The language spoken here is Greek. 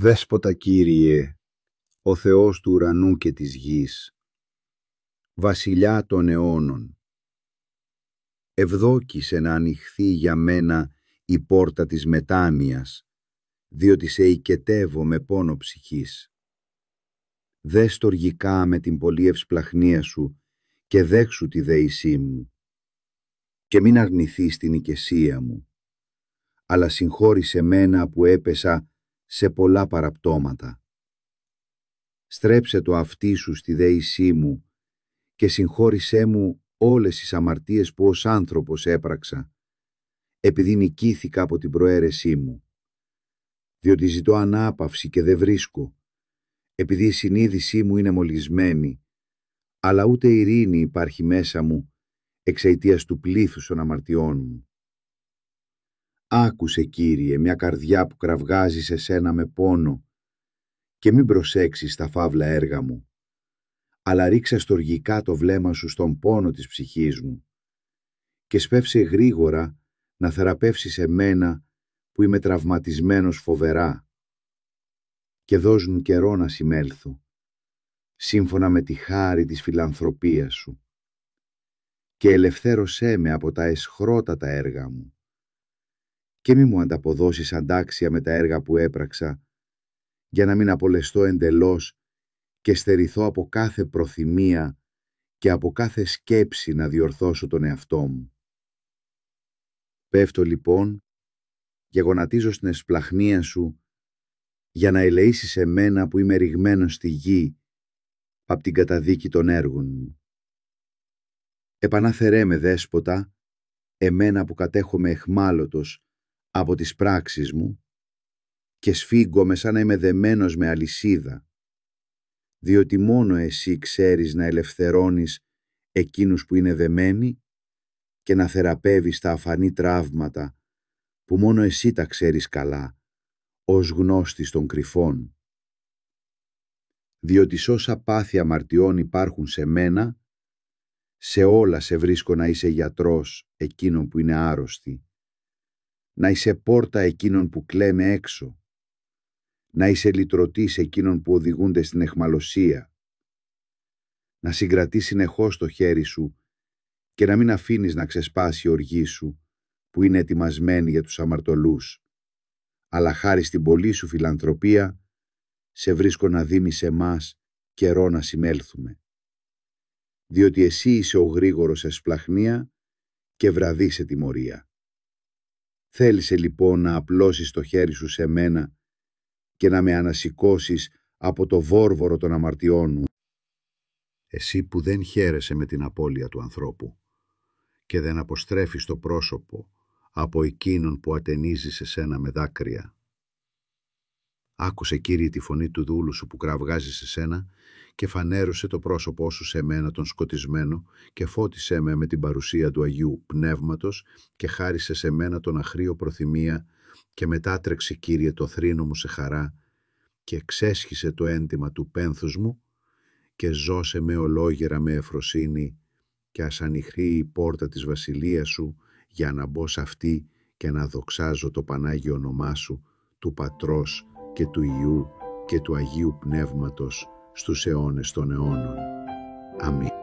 Δέσποτα Κύριε, ο Θεός του ουρανού και της γης, βασιλιά των αιώνων, ευδόκησε να ανοιχθεί για μένα η πόρτα της μετάνοιας, διότι σε οικετεύω με πόνο ψυχής. Δε στοργικά με την πολλή ευσπλαχνία σου και δέξου τη δέησή μου, και μην αρνηθείς την οικεσία μου, αλλά συγχώρησε μένα που έπεσα σε πολλά παραπτώματα. Στρέψε το αυτί σου στη δέησή μου και συγχώρησέ μου όλες τις αμαρτίες που ως άνθρωπος έπραξα, επειδή νικήθηκα από την προαίρεσή μου. Διότι ζητώ ανάπαυση και δεν βρίσκω, επειδή η συνείδησή μου είναι μολυσμένη, αλλά ούτε ειρήνη υπάρχει μέσα μου εξαιτίας του πλήθους των αμαρτιών μου. Άκουσε, Κύριε, μια καρδιά που κραυγάζει σε σένα με πόνο και μην προσέξεις τα φαύλα έργα μου, αλλά ρίξε στοργικά το βλέμμα σου στον πόνο της ψυχής μου και σπεύσε γρήγορα να θεραπεύσεις εμένα που είμαι τραυματισμένος φοβερά, και δώσ' μου καιρό να συμέλθω, σύμφωνα με τη χάρη της φιλανθρωπίας σου, και ελευθέρωσέ με από τα αισχρότατα έργα μου και μη μου ανταποδώσεις αντάξια με τα έργα που έπραξα, για να μην απολεστώ εντελώς και στερηθώ από κάθε προθυμία και από κάθε σκέψη να διορθώσω τον εαυτό μου. Πέφτω λοιπόν και γονατίζω στην εσπλαχνία σου για να ελεήσεις εμένα που είμαι ρηγμένος στη γη απ' την καταδίκη των έργων μου. Επαναφέρέ με, Δέσποτα, εμένα που κατέχομαι εχμάλωτος από τις πράξεις μου και σφίγγομαι σαν να είμαι δεμένος με αλυσίδα, διότι μόνο εσύ ξέρεις να ελευθερώνεις εκείνους που είναι δεμένοι και να θεραπεύεις τα αφανή τραύματα που μόνο εσύ τα ξέρεις καλά, ως γνώστης των κρυφών. Διότι σ' όσα πάθη αμαρτιών υπάρχουν σε μένα, σε όλα σε βρίσκω να είσαι γιατρός εκείνων που είναι άρρωστοι, να είσαι πόρτα εκείνων που κλαίμε έξω, να είσαι λυτρωτής εκείνων που οδηγούνται στην αιχμαλωσία, να συγκρατείς συνεχώς το χέρι σου και να μην αφήνεις να ξεσπάσει η οργή σου που είναι ετοιμασμένη για τους αμαρτωλούς, αλλά χάρη στην πολλή σου φιλανθρωπία σε βρίσκω να δίνεις εμάς καιρό να συμέλθουμε. Διότι εσύ είσαι ο γρήγορος εσπλαχνία και βραδύ σε τιμωρία. Θέλησε λοιπόν να απλώσεις το χέρι σου σε μένα και να με ανασηκώσεις από το βόρβορο των αμαρτιών μου. Εσύ που δεν χαίρεσαι με την απώλεια του ανθρώπου και δεν αποστρέφεις το πρόσωπο από εκείνον που ατενίζει σε σένα με δάκρυα. Άκουσε, Κύριε, τη φωνή του δούλου σου που κραυγάζει σε σένα και φανέρωσε το πρόσωπό σου σε μένα τον σκοτισμένο και φώτισέ με την παρουσία του Αγίου Πνεύματος και χάρισε σε μένα τον αχρίο προθυμία και μετάτρεξε, Κύριε, το θρήνο μου σε χαρά και εξέσχισε το έντυμα του πένθους μου και ζώσε με ολόγερα με ευφροσύνη και ας ανοιχθεί η πόρτα της βασιλείας σου για να μπω σ' αυτή και να δοξάζω το Πανάγιο όνομά σου, του Πατρός και του Υιού και του Αγίου Πνεύματος στους αιώνες των αιώνων. Αμήν.